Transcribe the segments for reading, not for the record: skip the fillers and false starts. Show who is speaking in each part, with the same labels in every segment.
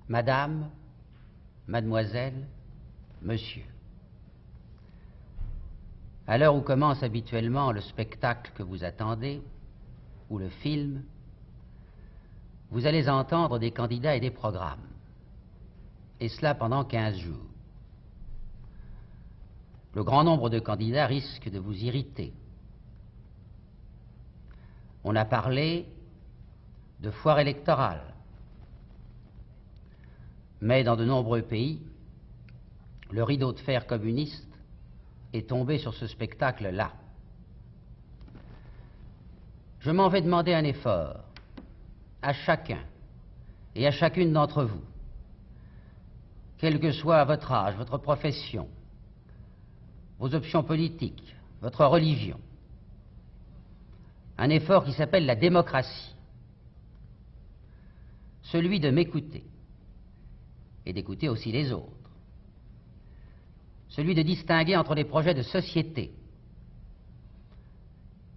Speaker 1: Madame, Mademoiselle, Monsieur. À l'heure où commence habituellement le spectacle que vous attendez, ou le film, vous allez entendre des candidats et des programmes, et cela pendant 15 jours. Le grand nombre de candidats risque de vous irriter. On a parlé de foire électorale, mais dans de nombreux pays, le rideau de fer communiste est tombé sur ce spectacle-là. Je m'en vais demander un effort à chacun et à chacune d'entre vous, quel que soit votre âge, votre profession, vos options politiques, votre religion. Un effort qui s'appelle la démocratie, celui de m'écouter et d'écouter aussi les autres, celui de distinguer entre les projets de société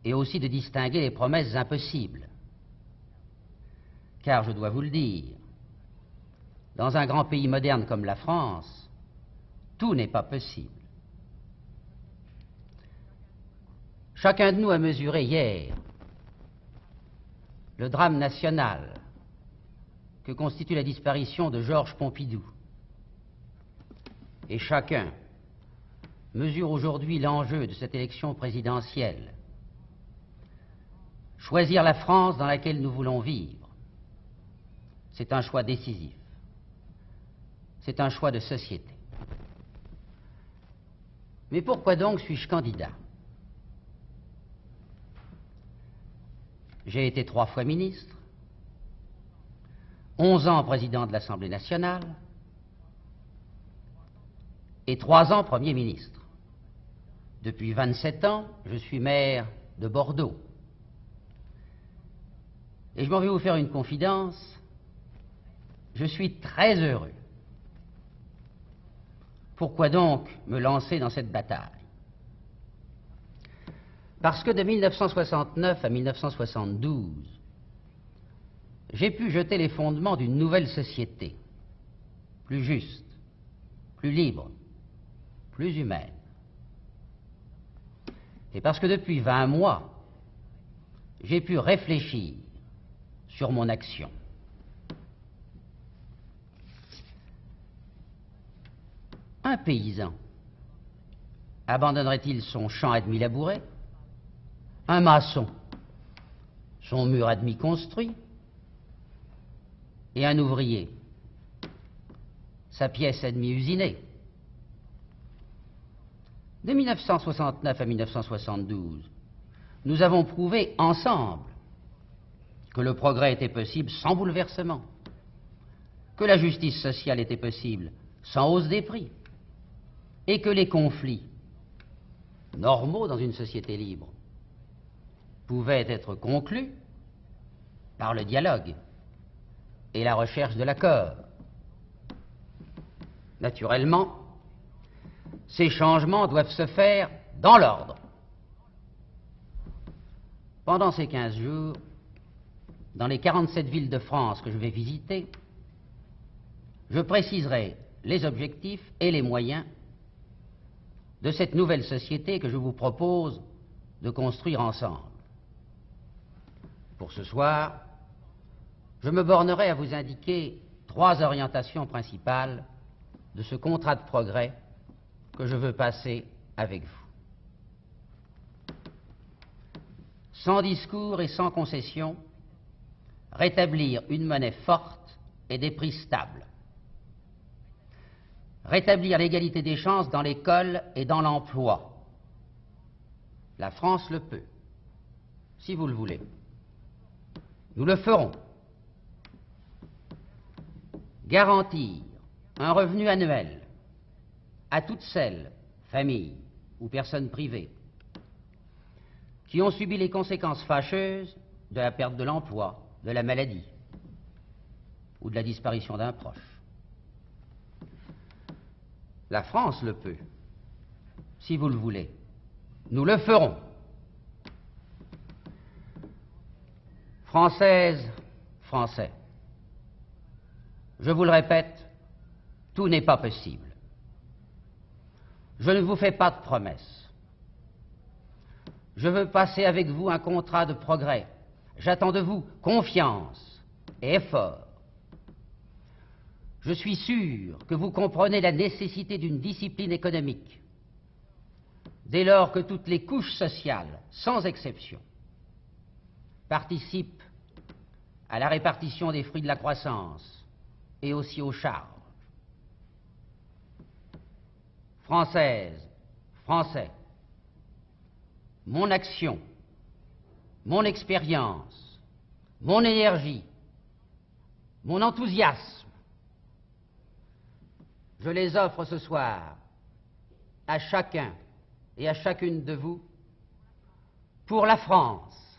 Speaker 1: et aussi de distinguer les promesses impossibles. Car je dois vous le dire, dans un grand pays moderne comme la France, tout n'est pas possible. Chacun de nous a mesuré hier le drame national que constitue la disparition de Georges Pompidou. Et chacun mesure aujourd'hui l'enjeu de cette élection présidentielle. Choisir la France dans laquelle nous voulons vivre, c'est un choix décisif. C'est un choix de société. Mais pourquoi donc suis-je candidat? J'ai été 3 fois ministre, 11 ans président de l'Assemblée nationale et 3 ans Premier ministre. Depuis 27 ans, je suis maire de Bordeaux. Et je m'en vais vous faire une confidence, je suis très heureux. Pourquoi donc me lancer dans cette bataille? Parce que de 1969 à 1972, j'ai pu jeter les fondements d'une nouvelle société, plus juste, plus libre, plus humaine. Et parce que depuis 20 mois, j'ai pu réfléchir sur mon action. Un paysan abandonnerait-il son champ à demi labouré? Un maçon son mur à demi construit? Et un ouvrier sa pièce à demi usinée? De 1969 à 1972, nous avons prouvé ensemble que le progrès était possible sans bouleversement, que la justice sociale était possible sans hausse des prix, et que les conflits, normaux dans une société libre, pouvaient être conclus par le dialogue et la recherche de l'accord. Naturellement, ces changements doivent se faire dans l'ordre. Pendant ces 15 jours, dans les 47 villes de France que je vais visiter, je préciserai les objectifs et les moyens de cette nouvelle société que je vous propose de construire ensemble. Pour ce soir, je me bornerai à vous indiquer 3 orientations principales de ce contrat de progrès que je veux passer avec vous. Sans discours et sans concession, rétablir une monnaie forte et des prix stables. Rétablir l'égalité des chances dans l'école et dans l'emploi. La France le peut, si vous le voulez. Nous le ferons. Garantir un revenu annuel à toutes celles, familles ou personnes privées, qui ont subi les conséquences fâcheuses de la perte de l'emploi, de la maladie ou de la disparition d'un proche. La France le peut, si vous le voulez. Nous le ferons. Françaises, Français, Je vous le répète, tout n'est pas possible. Je ne vous fais pas de promesses. Je veux passer avec vous un contrat de progrès. J'attends de vous confiance et effort. Je suis sûr que vous comprenez la nécessité d'une discipline économique, dès lors que toutes les couches sociales, sans exception, participent à la répartition des fruits de la croissance et aussi aux charges. Françaises, Français, mon action, mon expérience, mon énergie, mon enthousiasme, je les offre ce soir à chacun et à chacune de vous pour la France.